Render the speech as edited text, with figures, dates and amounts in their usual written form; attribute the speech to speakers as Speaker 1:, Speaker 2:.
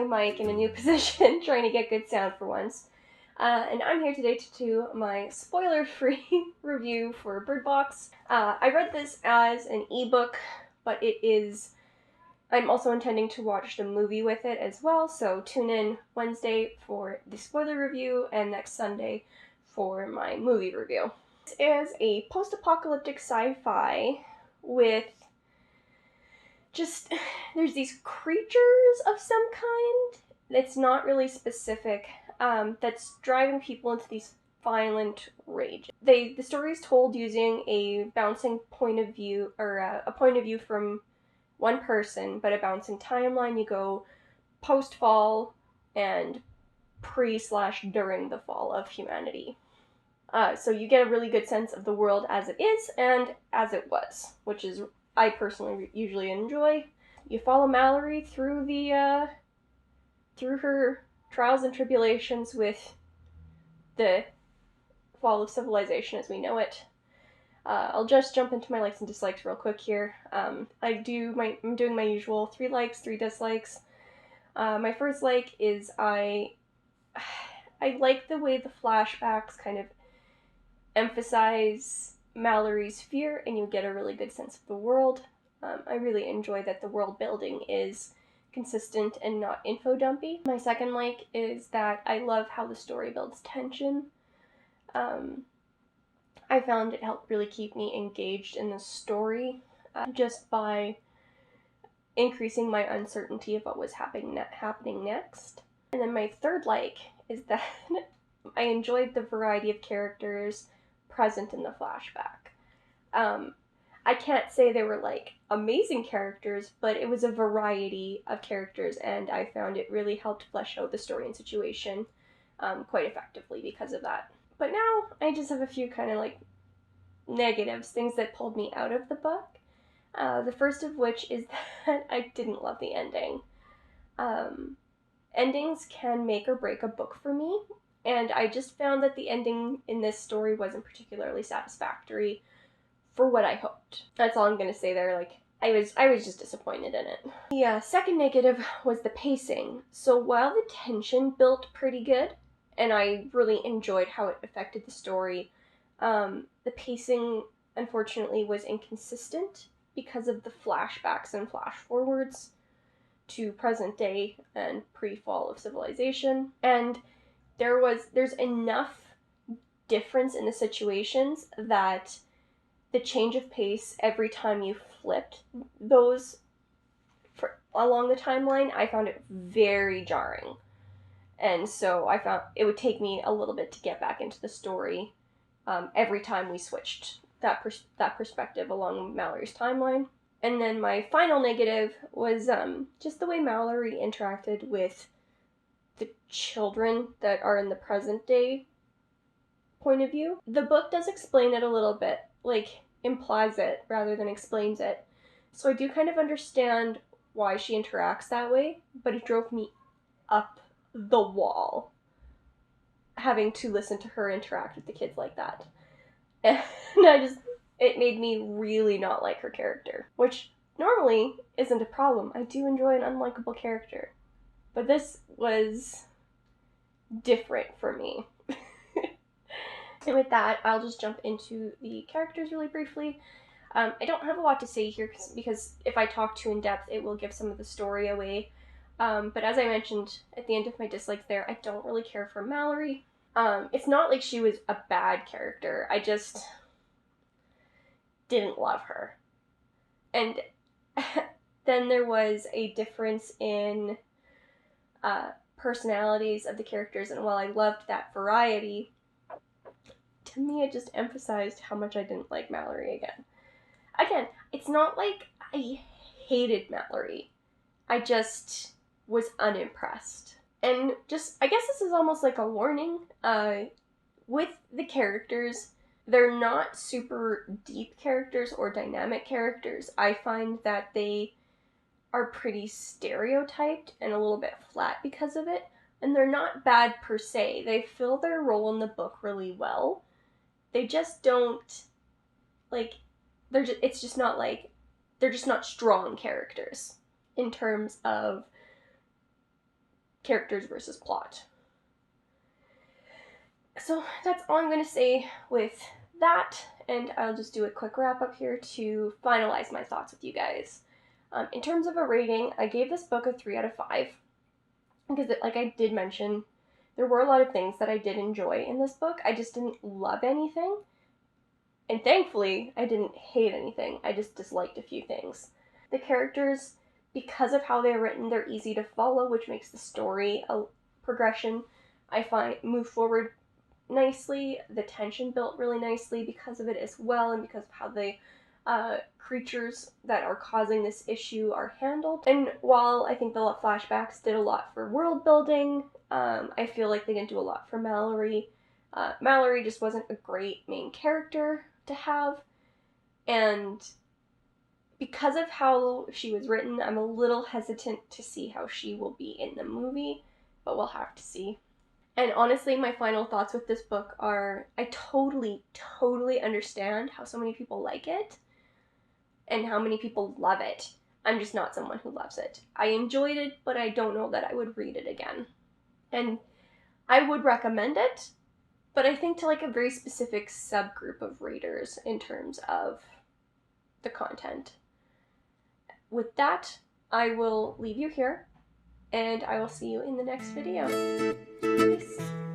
Speaker 1: mic in a new position, trying to get good sound for once. And I'm here today to do my spoiler-free review for Bird Box. I read this as an ebook, but I'm also intending to watch the movie with it as well, so tune in Wednesday for the spoiler review and next Sunday for my movie review. This is a post-apocalyptic sci-fi with there's these creatures of some kind that's not really specific, that's driving people into these violent rage. The story is told using a bouncing point of view, or a point of view from one person, but a bouncing timeline. You go post-fall and pre/during the fall of humanity. So you get a really good sense of the world as it is and as it was, which is I personally usually enjoy. You follow Mallory through through her trials and tribulations with the fall of civilization as we know it. I'll just jump into my likes and dislikes real quick here. I'm doing my usual 3 likes, 3 dislikes. My first like is I like the way the flashbacks kind of emphasize Mallory's fear, and you get a really good sense of the world. I really enjoy that the world building is consistent and not info dumpy. My second like is that I love how the story builds tension. I found it helped really keep me engaged in the story just by increasing my uncertainty of what was happening next. And then my third like is that I enjoyed the variety of characters present in the flashback. I can't say they were like amazing characters, but it was a variety of characters, and I found it really helped flesh out the story and situation quite effectively because of that. But now I just have a few kind of like negatives, things that pulled me out of the book. The first of which is that I didn't love the ending. Endings can make or break a book for me, and I just found that the ending in this story wasn't particularly satisfactory for what I hoped. That's all I'm gonna say there. Like, I was just disappointed in it. The second negative was the pacing. So while the tension built pretty good, and I really enjoyed how it affected the story, the pacing, unfortunately, was inconsistent because of the flashbacks and flash forwards to present day and pre-fall of civilization. And there's enough difference in the situations that the change of pace every time you flipped those along the timeline, I found it very jarring. And so I found it would take me a little bit to get back into the story every time we switched that perspective along Mallory's timeline. And then my final negative was just the way Mallory interacted with the children that are in the present day point of view. The book does explain it a little bit, like implies it rather than explains it. So I do kind of understand why she interacts that way, but it drove me up the wall having to listen to her interact with the kids like that. And it made me really not like her character, which normally isn't a problem. I do enjoy an unlikable character, but this was different for me. And with that, I'll just jump into the characters really briefly. I don't have a lot to say here because if I talk too in depth, it will give some of the story away. But as I mentioned at the end of my dislikes there, I don't really care for Mallory. It's not like she was a bad character. I just didn't love her. And then there was a difference in personalities of the characters, and while I loved that variety, to me it just emphasized how much I didn't like Mallory again. Again, it's not like I hated Mallory. I just was unimpressed. And I guess this is almost like a warning. With the characters, they're not super deep characters or dynamic characters. I find that they are pretty stereotyped and a little bit flat because of it. And they're not bad per se. They fill their role in the book really well. They just don't, like, they're just not strong characters in terms of characters versus plot. So that's all I'm going to say with that, and I'll just do a quick wrap up here to finalize my thoughts with you guys. In terms of a rating, I gave this book a 3 out of 5, because like I did mention, there were a lot of things that I did enjoy in this book. I just didn't love anything, and thankfully, I didn't hate anything. I just disliked a few things. The characters, because of how they're written, they're easy to follow, which makes the story a progression, I find, move forward nicely. The tension built really nicely because of it as well, and because of how the creatures that are causing this issue are handled. And while I think the flashbacks did a lot for world building, I feel like they didn't do a lot for Mallory. Mallory just wasn't a great main character to have, and because of how she was written, I'm a little hesitant to see how she will be in the movie, but we'll have to see. And honestly, my final thoughts with this book are, I totally understand how so many people like it and how many people love it. I'm just not someone who loves it. I enjoyed it, but I don't know that I would read it again. And I would recommend it, but I think to like a very specific subgroup of readers in terms of the content. With that, I will leave you here, and I will see you in the next video. Peace.